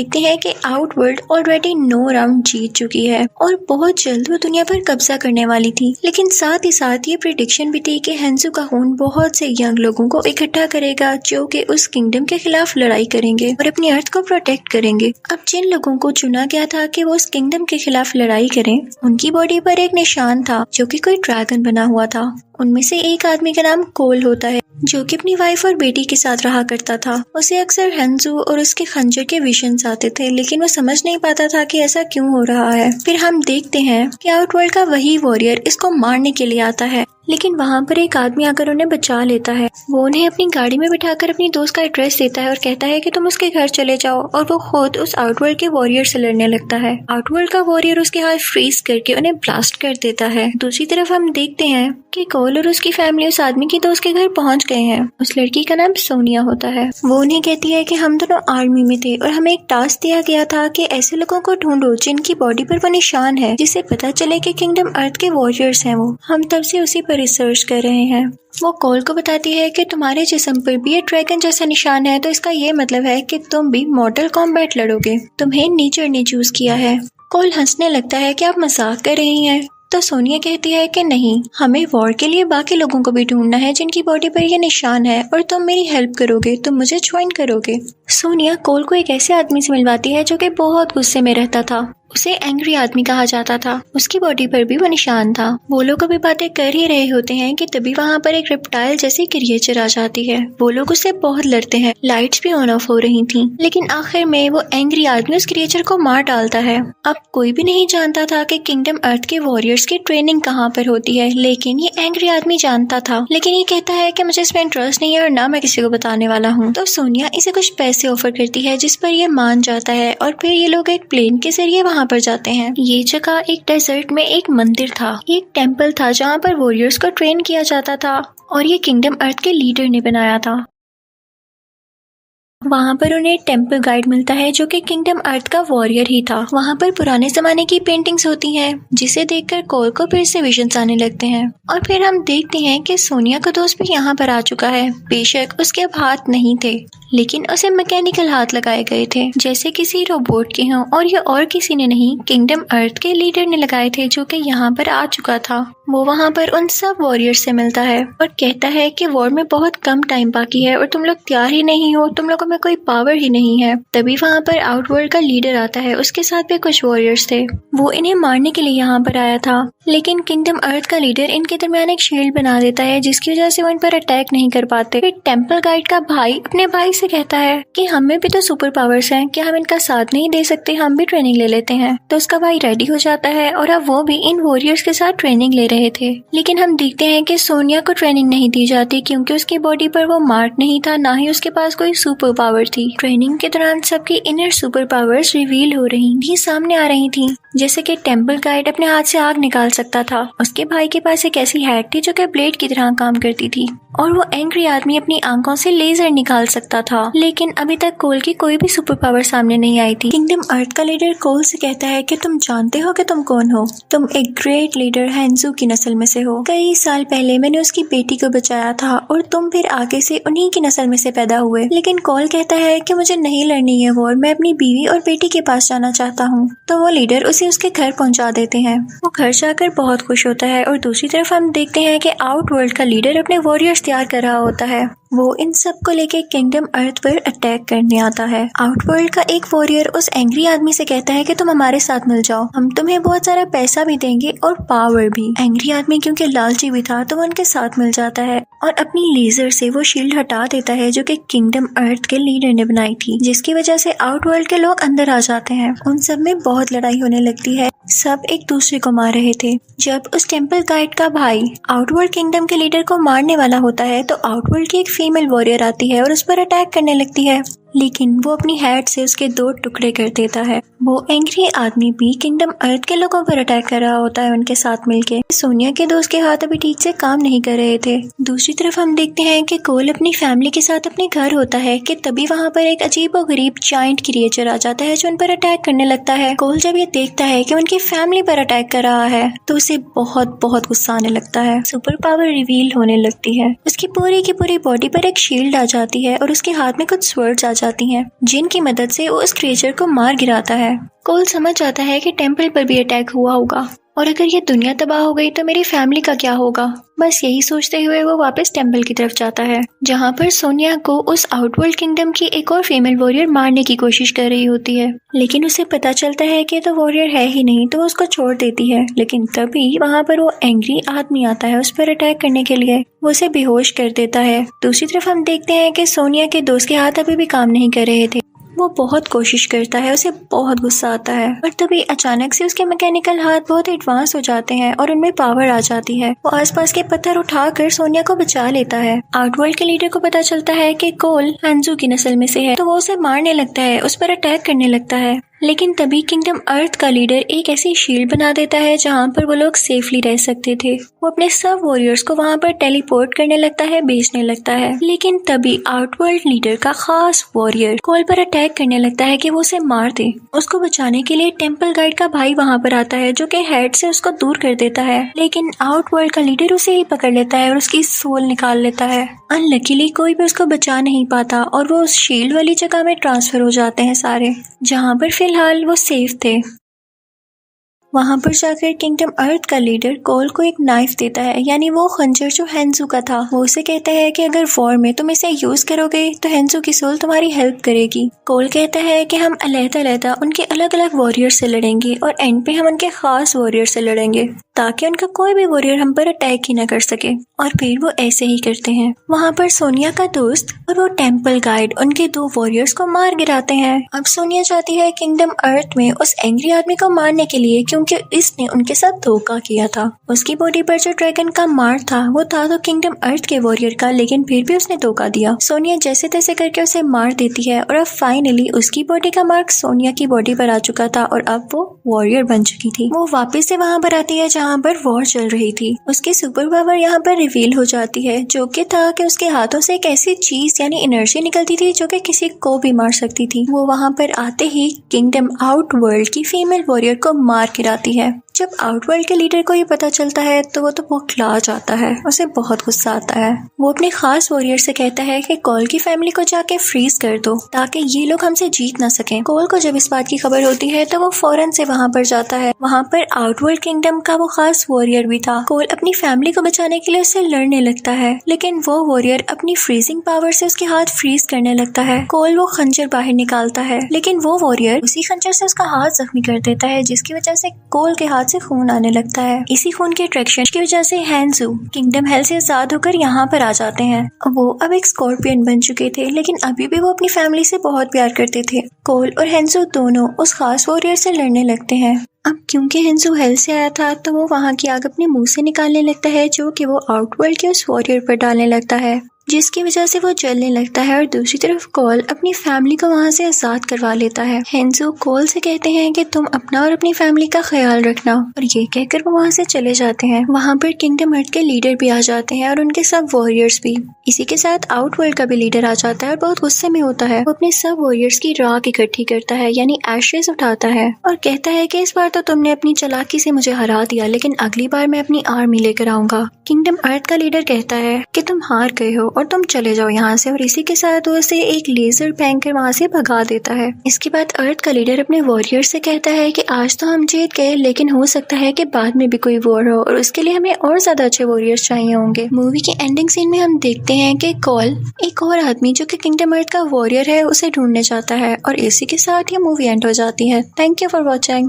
देखते हैं कि आउटवर्ल्ड ऑलरेडी 9 राउंड जीत चुकी है और बहुत जल्द वो दुनिया पर कब्जा करने वाली थी। लेकिन साथ ही साथ ये प्रेडिक्शन भी थी कि हेंजू का खून बहुत से यंग लोगों को इकट्ठा करेगा जो कि उस किंगडम के खिलाफ लड़ाई करेंगे और अपनी अर्थ को प्रोटेक्ट करेंगे। अब जिन लोगों को चुना गया था कि वो उस किंगडम के खिलाफ लड़ाई करें, उनकी बॉडी पर एक निशान था जो कि कोई ड्रैगन बना हुआ था। उनमें से एक आदमी का नाम कोल होता है जो कि अपनी वाइफ और बेटी के साथ रहा करता था। उसे अक्सर हेंजू और उसके खंजर के विजन्स आते थे, लेकिन वो समझ नहीं पाता था कि ऐसा क्यों हो रहा है। फिर हम देखते हैं कि आउटवर्ल्ड का वही वॉरियर इसको मारने के लिए आता है, लेकिन वहाँ पर एक आदमी आकर उन्हें बचा लेता है। वो उन्हें अपनी गाड़ी में बिठाकर अपनी दोस्त का एड्रेस देता है और कहता है कि तुम उसके घर चले जाओ, और वो खुद उस आउटवर्ल्ड के वॉरियर से लड़ने लगता है। आउटवर्ल्ड का वॉरियर उसके हाथ फ्रीज करके उन्हें ब्लास्ट कर देता है। दूसरी तरफ हम देखते हैं कि कोल और उसकी फैमिली उस आदमी की दोस्त के घर पहुंच गए हैं। उस लड़की का नाम सोनिया होता है। वो उन्हें कहती है कि हम दोनों आर्मी में थे और हमें एक टास्क दिया गया था कि ऐसे लोगों को ढूंढो जिनकी बॉडी पर वो निशान है, जिससे पता चले कि किंगडम अर्थ के वॉरियर्स हैं वो। हम तब से उसी पर रिसर्च कर रहे हैं। वो कोल को बताती है कि तुम्हारे जिस्म पर भी ये ड्रैगन जैसा निशान है, तो इसका ये मतलब है कि तुम भी मॉर्टल कॉम्बैट लड़ोगे। तुम्हें नेचर ने चूज किया है। कोल हंसने लगता है कि आप मजाक कर रही हैं। तो सोनिया कहती है कि नहीं, हमें वॉर के लिए बाकी लोगों को भी ढूंढना है जिनकी बॉडी पर ये निशान है, और तुम मेरी हेल्प करोगे, तुम मुझे ज्वाइन करोगे। सोनिया कोल को एक ऐसे आदमी से मिलवाती है जो कि बहुत गुस्से में रहता था। उसे एंग्री आदमी कहा जाता था। उसकी बॉडी पर भी वो निशान था। वो लोग अभी बातें कर ही रहे होते हैं कि तभी वहाँ पर एक रिप्टाइल जैसी क्रिएचर आ जाती है। वो लोग उससे बहुत लड़ते हैं। लाइट्स भी ऑन ऑफ हो रही थी, लेकिन आखिर में वो एंग्री आदमी उस क्रिएचर को मार डालता है। अब कोई भी नहीं जानता था कि किंगडम अर्थ के वॉरियर्स की ट्रेनिंग कहाँ पर होती है, लेकिन ये एंग्री आदमी जानता था। लेकिन ये कहता है कि मुझे इसमें इंटरेस्ट नहीं है और ना मैं किसी को बताने वाला हूँ। तो सोनिया इसे कुछ पैसे ऑफर करती है, जिस पर ये मान जाता है, और फिर ये लोग एक प्लेन के जरिए वहाँ पर जाते हैं। ये जगह एक डेजर्ट में एक मंदिर था, एक टेम्पल था जहाँ पर वॉरियर्स को ट्रेन किया जाता था, और ये किंगडम अर्थ के लीडर ने बनाया था। वहाँ पर उन्हें टेम्पल गाइड मिलता है जो कि किंगडम अर्थ का वॉरियर ही था। वहाँ पर पुराने जमाने की पेंटिंग्स होती हैं, जिसे देखकर कोल को फिर से विजन्स आने लगते हैं। और फिर हम देखते हैं कि सोनिया का दोस्त भी यहाँ पर आ चुका है। बेशक उसके अब हाथ नहीं थे, लेकिन उसे मैकेनिकल हाथ लगाए गए थे जैसे किसी रोबोट के हों, और ये और किसी ने नहीं, किंगडम अर्थ के लीडर ने लगाए थे जो कि यहाँ पर आ चुका था। वो वहाँ पर उन सब वॉरियर्स से मिलता है और कहता है कि वॉर में बहुत कम टाइम बाकी है और तुम लोग तैयार ही नहीं हो, तुम लोगों में कोई पावर ही नहीं है। तभी वहाँ पर आउटवर्ल्ड का लीडर आता है, उसके साथ भी कुछ वॉरियर्स थे। वो इन्हें मारने के लिए यहाँ पर आया था, लेकिन किंगडम अर्थ का लीडर इनके दरमियान एक शील्ड बना देता है, जिसकी वजह से वो इन पर अटैक नहीं कर पाते। फिर टेम्पल गाइड का भाई अपने भाई से कहता है कि हमें भी तो सुपर पावर्स हैं, क्या हम इनका साथ नहीं दे सकते, हम भी ट्रेनिंग ले लेते हैं। तो उसका भाई रेडी हो जाता है और अब वो भी इन वॉरियर्स के साथ ट्रेनिंग ले रहे थे। लेकिन हम देखते हैं कि सोनिया को ट्रेनिंग नहीं दी जाती क्योंकि उसकी बॉडी पर वो मार्क नहीं था, ना ही उसके पास कोई सुपर पावर थी। ट्रेनिंग के दौरान सबकी इनर सुपर पावर्स रिवील हो रही थी, सामने आ रही थी, जैसे कि टेम्पल गाइड अपने हाथ से आग निकाल सकता था। उसके भाई के पास एक ऐसी हैक थी जो कि ब्लेड की तरह काम करती थी, और वो एंग्री आदमी अपनी आंखों से लेजर निकाल सकता था। लेकिन अभी तक कोल की कोई भी सुपर पावर सामने नहीं आई थी। किंगडम अर्थ का लीडर कोल से कहता है कि तुम जानते हो कि तुम कौन हो, तुम एक ग्रेट लीडर हेंजू की नस्ल में से हो। कई साल पहले मैंने उसकी बेटी को बचाया था और तुम फिर आगे से उन्हीं की नस्ल में से पैदा हुए। लेकिन कोल कहता है कि मुझे नहीं लड़नी है वॉर, मैं अपनी बीवी और बेटी के पास जाना चाहता हूँ। तो वो लीडर उसे उसके घर पहुंचा देते हैं। वो घर जाकर बहुत खुश होता है, और दूसरी तरफ हम देखते हैं कि आउटवर्ल्ड का लीडर अपने वॉरियर्स तैयार कर रहा होता है। वो इन सब को लेके किंगडम अर्थ पर अटैक करने आता है। आउटवर्ल्ड का एक वॉरियर उस एंग्री आदमी से कहता है कि तुम हमारे साथ मिल जाओ, हम तुम्हें बहुत सारा पैसा भी देंगे और पावर भी। एंग्री आदमी क्योंकि लालची भी था तो वो उनके साथ मिल जाता है और अपनी लेजर से वो शील्ड हटा देता है जो कि किंगडम अर्थ के लीडर ने बनाई थी, जिसकी वजह से आउटवर्ल्ड के लोग अंदर आ जाते हैं। उन सब में बहुत लड़ाई होने लगती है, सब एक दूसरे को मार रहे थे। जब उस टेम्पल गाइड का भाई आउटवर्ल्ड किंगडम के लीडर को मारने वाला होता है तो आउटवर्ल्ड की एक फीमेल वॉरियर आती है और उस पर अटैक करने लगती है, लेकिन वो अपनी हैट से उसके 2 टुकड़े कर देता है। वो एंग्री आदमी भी किंगडम अर्थ के लोगों पर अटैक कर रहा होता है उनके साथ मिलके। सोनिया के दोस्त के हाथ अभी ठीक से काम नहीं कर रहे थे। दूसरी तरफ हम देखते हैं कि कोल अपनी फैमिली के साथ अपने घर होता है कि तभी वहाँ पर एक अजीब और गरीब जायंट क्रिएचर आ जाता है जो उन पर अटैक करने लगता है। कोल जब ये देखता है कि उनकी फैमिली पर अटैक कर रहा है तो उसे बहुत गुस्सा आने लगता है। सुपर पावर रिवील होने लगती है। उसकी पूरी की पूरी बॉडी पर एक शील्ड आ जाती है और उसके हाथ में कुछ स्वर्ड्स आ जाती हैं, जिनकी मदद से वो उस क्रिएचर को मार गिराता है। कोल समझ जाता है कि टेम्पल पर भी अटैक हुआ होगा और अगर ये दुनिया तबाह हो गई तो मेरी फैमिली का क्या होगा। बस यही सोचते हुए वो वापस टेम्पल की तरफ जाता है, जहाँ पर सोनिया को उस आउटवर्ल्ड किंगडम की एक और फीमेल वॉरियर मारने की कोशिश कर रही होती है, लेकिन उसे पता चलता है कि तो वॉरियर है ही नहीं, तो वो उसको छोड़ देती है। लेकिन तभी वहाँ पर वो एंग्री आदमी आता है उस पर अटैक करने के लिए, वो उसे बेहोश कर देता है। दूसरी तरफ हम देखते हैं कि सोनिया के दोस्त के हाथ अभी भी काम नहीं कर रहे थे। वो बहुत कोशिश करता है, उसे बहुत गुस्सा आता है, और तभी अचानक से उसके मैकेनिकल हाथ बहुत एडवांस हो जाते हैं और उनमें पावर आ जाती है। वो आसपास के पत्थर उठाकर सोनिया को बचा लेता है। आउटवर्ल्ड के लीडर को पता चलता है कि कोल हैंजू की नस्ल में से है, तो वो उसे मारने लगता है, उस पर अटैक करने लगता है। लेकिन तभी किंगडम अर्थ का लीडर एक ऐसी शील्ड बना देता है जहाँ पर वो लोग सेफली रह सकते थे। वो अपने सब वॉरियर्स को वहाँ पर टेलीपोर्ट करने लगता है, भेजने लगता है। लेकिन तभी आउटवर्ल्ड लीडर का खास वॉरियर कोल पर अटैक करने लगता है कि वो उसे मार दे। उसको बचाने के लिए टेम्पल गाइड का भाई वहाँ पर आता है, जो कि हेड से उसको दूर कर देता है। लेकिन आउटवर्ल्ड का लीडर उसे ही पकड़ लेता है और उसकी सोल निकाल लेता है। अनलकीली कोई भी उसको बचा नहीं पाता और वो उस शील्ड वाली जगह में ट्रांसफर हो जाते हैं सारे, जहाँ पर फिलहाल वो सेफ थे। वहाँ पर जाकर किंगडम अर्थ का लीडर कोल को एक नाइफ देता है, यानी वो खंजर जो हैंजू का था। वो उसे कहता है कि अगर वॉर में तुम इसे यूज करोगे तो हैंजू की सोल तुम्हारी हेल्प करेगी। कोल कहता है कि हम अलग-अलग उनके अलग अलग वॉरियर से लड़ेंगे और एंड पे हम उनके खास वॉरियर से लड़ेंगे, ताकि उनका कोई भी वॉरियर हम पर अटैक ही न कर सके। और फिर वो ऐसे ही करते हैं। वहाँ पर सोनिया का दोस्त और वो टेम्पल गाइड उनके 2 वॉरियर्स को मार गिराते हैं। अब सोनिया चाहती है किंगडम अर्थ में उस एंग्री आदमी को मारने के लिए, क्योंकि इसने उनके साथ धोखा किया था। उसकी बॉडी पर जो ड्रैगन का मार्क था वो था तो किंगडम अर्थ के वॉरियर का, लेकिन फिर भी उसने धोखा दिया। सोनिया जैसे तैसे करके उसे मार देती है और अब फाइनली उसकी बॉडी का मार्क सोनिया की बॉडी पर आ चुका था और अब वो वॉरियर बन चुकी थी। वो वापस से वहाँ पर आती है जहाँ पर वॉर चल रही थी। उसकी सुपर पावर यहाँ पर रिवील हो जाती है, जो कि था कि उसके हाथों से एक ऐसी चीज यानी एनर्जी निकलती थी जो कि किसी को भी मार सकती थी। वो वहाँ पर आते ही किंगडम आउटवर्ल्ड की फीमेल वॉरियर को मार गिराती है। जब आउटवर्ल्ड के लीडर को ये पता चलता है तो वो तो बौखला जाता है, उसे बहुत गुस्सा आता है। वो अपने खास वॉरियर से कहता है कि कोल की फैमिली को जाके फ्रीज कर दो ताकि ये लोग हमसे जीत ना सकें। कोल को जब इस बात की खबर होती है तो वो फौरन से वहाँ पर जाता है। वहाँ पर आउटवर्ल्ड किंगडम का वो खास वॉरियर भी था। कोल अपनी फैमिली को बचाने के लिए उससे लड़ने लगता है, लेकिन वो वॉरियर अपनी फ्रीजिंग पावर से उसके हाथ फ्रीज करने लगता है। कोल वो खंजर बाहर निकालता है, लेकिन वो वॉरियर उसी खंजर से उसका हाथ जख्मी कर देता है, जिसकी वजह से कोल के हाथ से खून आने लगता है। इसी खून के अट्रैक्शन की वजह से हैंजू किंगडम हेल से आजाद होकर यहाँ पर आ जाते हैं। वो अब एक स्कॉर्पियन बन चुके थे, लेकिन अभी भी वो अपनी फैमिली से बहुत प्यार करते थे। कोल और हैंजू दोनों उस खास वॉरियर से लड़ने लगते हैं। अब क्योंकि हैंजू हेल से आया था तो वो वहाँ की आग अपने मुंह से निकालने लगता है, जो कि वो आउटवर्ल्ड के उस वॉरियर पर डालने लगता है, जिसकी वजह से वो जलने लगता है। और दूसरी तरफ कोल अपनी फैमिली को वहाँ से आजाद करवा लेता है। हैंजू कोल से कहते हैं कि तुम अपना और अपनी फैमिली का ख्याल रखना, और ये कहकर वो वहाँ से चले जाते हैं। वहाँ पर किंगडम अर्थ के लीडर भी आ जाते हैं और उनके सब वॉरियर्स भी। इसी के साथ आउटवर्ल्ड का भी लीडर आ जाता है और बहुत गुस्से में होता है। वो अपने सब वॉरियर्स की राख इकट्ठी करता है, यानी एशेस उठाता है, और कहता है कि इस बार तो तुमने अपनी चालाकी से मुझे हरा दिया, लेकिन अगली बार मैं अपनी आर्मी लेकर आऊंगा। किंगडम अर्थ का लीडर कहता है कि तुम हार गए हो और तुम चले जाओ यहाँ से, और इसी के साथ वो उसे एक लेजर फेंक कर वहाँ से भगा देता है। इसके बाद अर्थ का लीडर अपने वॉरियर से कहता है कि आज तो हम जीत गए, लेकिन हो सकता है कि बाद में भी कोई वॉर हो और उसके लिए हमें और ज्यादा अच्छे वॉरियर्स चाहिए होंगे। मूवी के एंडिंग सीन में हम देखते हैं कि कोल एक और आदमी जो कि किंगडम अर्थ का वॉरियर है उसे ढूंढने जाता है, और इसी के साथ ये मूवी एंड हो जाती है। Thank you for watching.